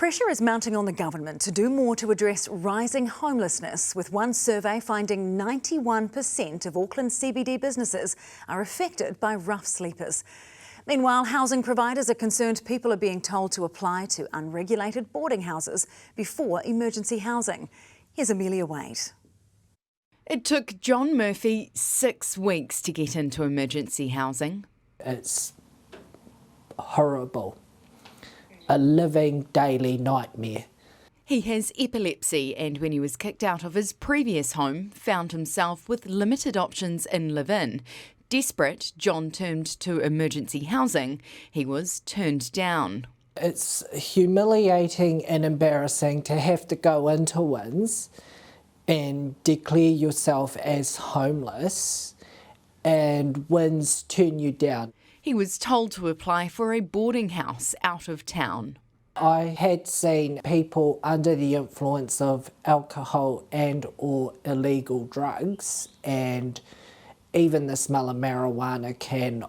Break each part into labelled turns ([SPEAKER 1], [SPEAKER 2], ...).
[SPEAKER 1] Pressure is mounting on the government to do more to address rising homelessness, with one survey finding 91% of Auckland CBD businesses are affected by rough sleepers. Meanwhile, housing providers are concerned people are being told to apply to unregulated boarding houses before emergency housing. Here's Amelia Wade.
[SPEAKER 2] It took John Murphy 6 weeks to get into emergency housing.
[SPEAKER 3] It's horrible. A living daily nightmare.
[SPEAKER 2] He has epilepsy, and when he was kicked out of his previous home, found himself with limited options in live-in. Desperate, John turned to emergency housing. He was turned down.
[SPEAKER 3] It's humiliating and embarrassing to have to go into WINS and declare yourself as homeless, and WINS turn you down.
[SPEAKER 2] He was told to apply for a boarding house out of town.
[SPEAKER 3] I had seen people under the influence of alcohol and or illegal drugs, and even the smell of marijuana can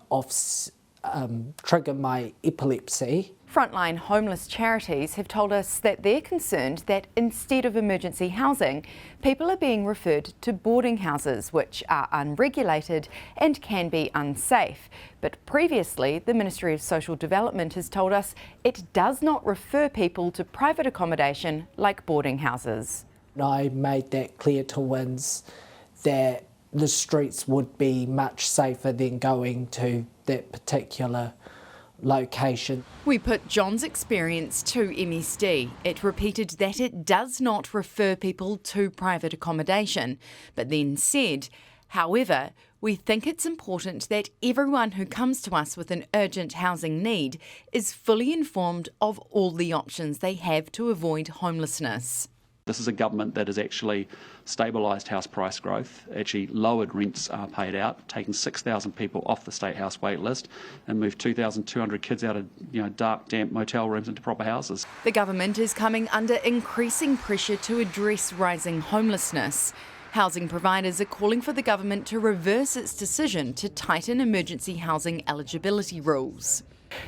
[SPEAKER 3] trigger my epilepsy.
[SPEAKER 2] Frontline homeless charities have told us that they're concerned that instead of emergency housing, people are being referred to boarding houses, which are unregulated and can be unsafe. But previously, the Ministry of Social Development has told us it does not refer people to private accommodation like boarding houses.
[SPEAKER 3] I made that clear to WINS that the streets would be much safer than going to that particular location.
[SPEAKER 2] We put John's experience to MSD. It repeated that it does not refer people to private accommodation, but then said, however, we think it's important that everyone who comes to us with an urgent housing need is fully informed of all the options they have to avoid homelessness.
[SPEAKER 4] This is a government that has actually stabilised house price growth, actually lowered rents paid out, taken 6,000 people off the State House wait list and moved 2,200 kids out of dark, damp motel rooms into proper houses.
[SPEAKER 2] The government is coming under increasing pressure to address rising homelessness. Housing providers are calling for the government to reverse its decision to tighten emergency housing eligibility rules.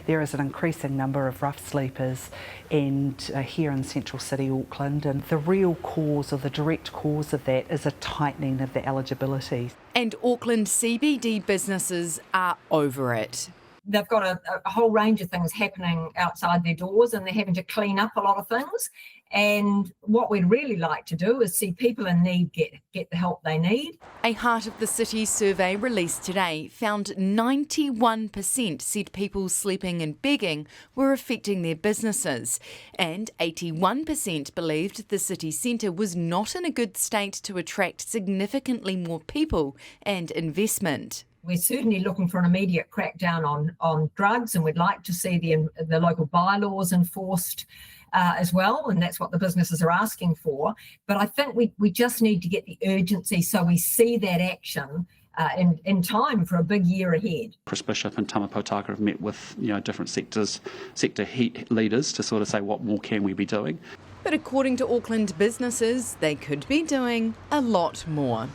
[SPEAKER 5] There is an increasing number of rough sleepers here in central city Auckland, and the real cause, or the direct cause of that, is a tightening of the eligibility.
[SPEAKER 2] And Auckland CBD businesses are over it.
[SPEAKER 6] They've got a whole range of things happening outside their doors, and they're having to clean up a lot of things. And what we'd really like to do is see people in need get the help they need.
[SPEAKER 2] A Heart of the City survey released today found 91% said people sleeping and begging were affecting their businesses, and 81% believed the city centre was not in a good state to attract significantly more people and investment.
[SPEAKER 6] We're certainly looking for an immediate crackdown on drugs, and we'd like to see the local bylaws enforced as well, and that's what the businesses are asking for. But I think we just need to get the urgency so we see that action in time for a big year ahead.
[SPEAKER 4] Chris Bishop and Tama Potaka have met with different sector leaders to sort of say what more can we be doing.
[SPEAKER 2] But according to Auckland businesses, they could be doing a lot more.